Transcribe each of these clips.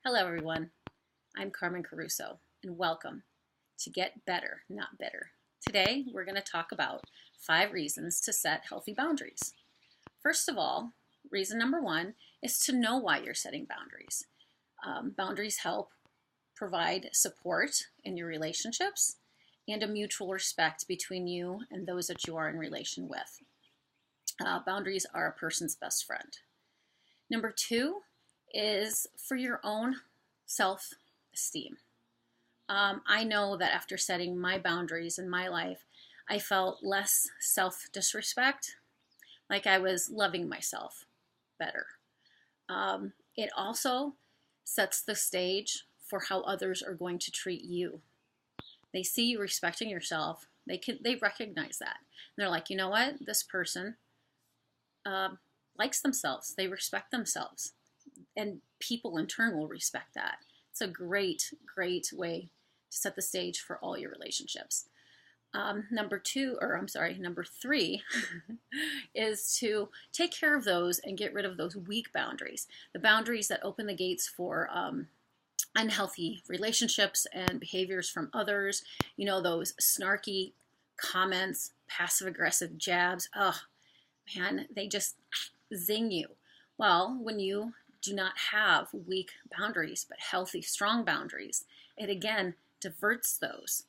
Hello, everyone. I'm Carmen Caruso, and welcome to Get Better, Not Bitter. Today, we're going to talk about 5 reasons to set healthy boundaries. First of all, reason number 1 is to know why you're setting boundaries. Boundaries help provide support in your relationships and a mutual respect between you and those that you are in relation with. Boundaries are a person's best friend. Number 2 is for your own self-esteem. I know that after setting my boundaries in my life, I felt less self-disrespect, like I was loving myself better. It also sets the stage for how others are going to treat you. They see you respecting yourself. They recognize that. And they're like, you know what? This person likes themselves. They respect themselves. And people in turn will respect that. It's a great, great way to set the stage for all your relationships. Number 3 is to take care of those and get rid of those weak boundaries. The boundaries that open the gates for unhealthy relationships and behaviors from others. You know, those snarky comments, passive aggressive jabs. Oh, man, they just zing you. Well, when you do not have weak boundaries, but healthy, strong boundaries, it again diverts those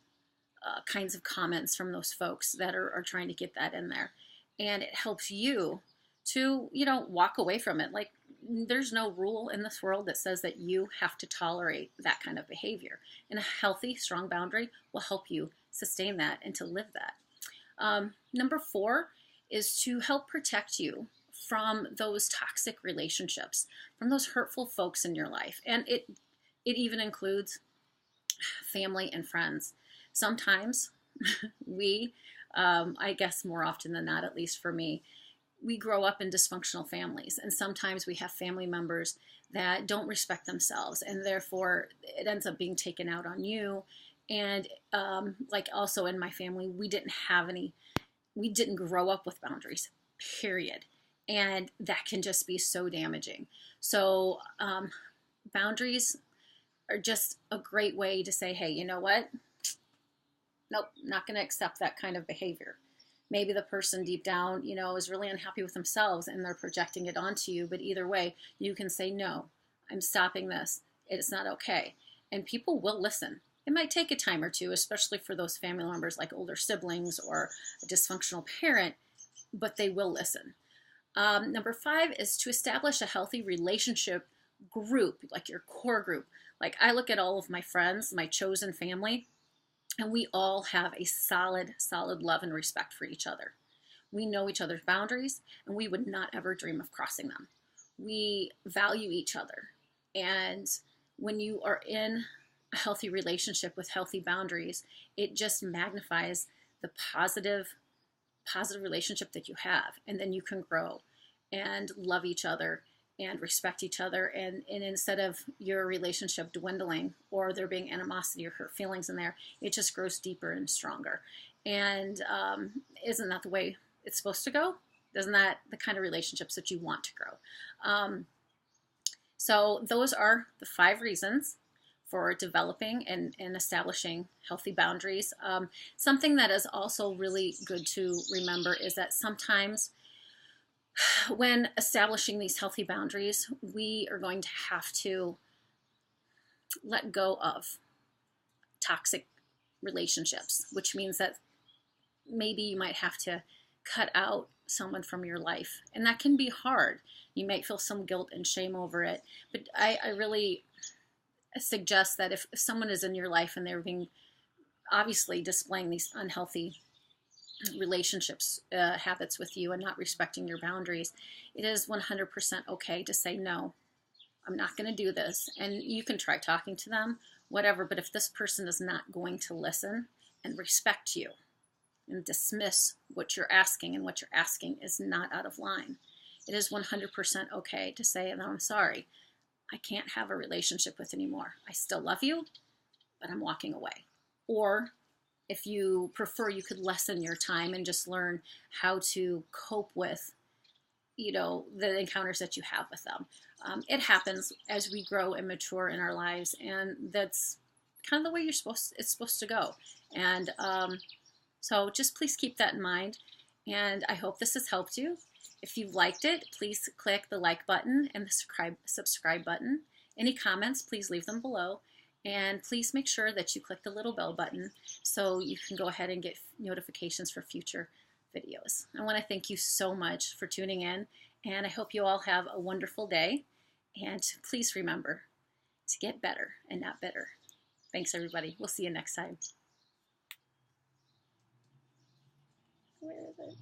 kinds of comments from those folks that are trying to get that in there. And it helps you to, walk away from it. Like, there's no rule in this world that says that you have to tolerate that kind of behavior. And a healthy, strong boundary will help you sustain that and to live that. Number 4 is to help protect you from those toxic relationships, from those hurtful folks in your life. And it even includes family and friends. Sometimes we, I guess more often than not, at least for me, we grow up in dysfunctional families. And sometimes we have family members that don't respect themselves. And therefore, it ends up being taken out on you. And like also in my family, we didn't grow up with boundaries, period. And that can just be so damaging. So boundaries are just a great way to say, hey, you know what? Nope, not going to accept that kind of behavior. Maybe the person deep down, is really unhappy with themselves and they're projecting it onto you. But either way, you can say, no, I'm stopping this. It's not okay. And people will listen. It might take a time or two, especially for those family members like older siblings or a dysfunctional parent, but they will listen. Number 5 is to establish a healthy relationship group, like your core group. Like, I look at all of my friends, my chosen family, and we all have a solid love and respect for each other. We know each other's boundaries, and we would not ever dream of crossing them. We value each other. And when you are in a healthy relationship with healthy boundaries, it just magnifies the positive relationship that you have. And then you can grow and love each other and respect each other. And instead of your relationship dwindling or there being animosity or hurt feelings in there, it just grows deeper and stronger. And isn't that the way it's supposed to go? Isn't that the kind of relationships that you want to grow? So those are the 5 reasons for developing and establishing healthy boundaries. Something that is also really good to remember is that sometimes when establishing these healthy boundaries, we are going to have to let go of toxic relationships, which means that maybe you might have to cut out someone from your life. And that can be hard. You might feel some guilt and shame over it. But I really suggest that if someone is in your life and they're being obviously displaying these unhealthy relationships, habits with you and not respecting your boundaries, it is 100% okay to say, no, I'm not going to do this. And you can try talking to them, whatever. But if this person is not going to listen and respect you and dismiss what you're asking and what you're asking is not out of line, it is 100% okay to say, no, I'm sorry. I can't have a relationship with anymore. I still love you, but I'm walking away. Or if you prefer, you could lessen your time and just learn how to cope with the encounters that you have with them. It happens as we grow and mature in our lives, and that's kind of the way it's supposed to go. And so just please keep that in mind. And I hope this has helped you. If you've liked it, please click the like button and the subscribe button. Any comments, please leave them below. And please make sure that you click the little bell button so you can go ahead and get notifications for future videos. I want to thank you so much for tuning in, and I hope you all have a wonderful day. And please remember to get better and not bitter. Thanks, everybody. We'll see you next time. Where is it?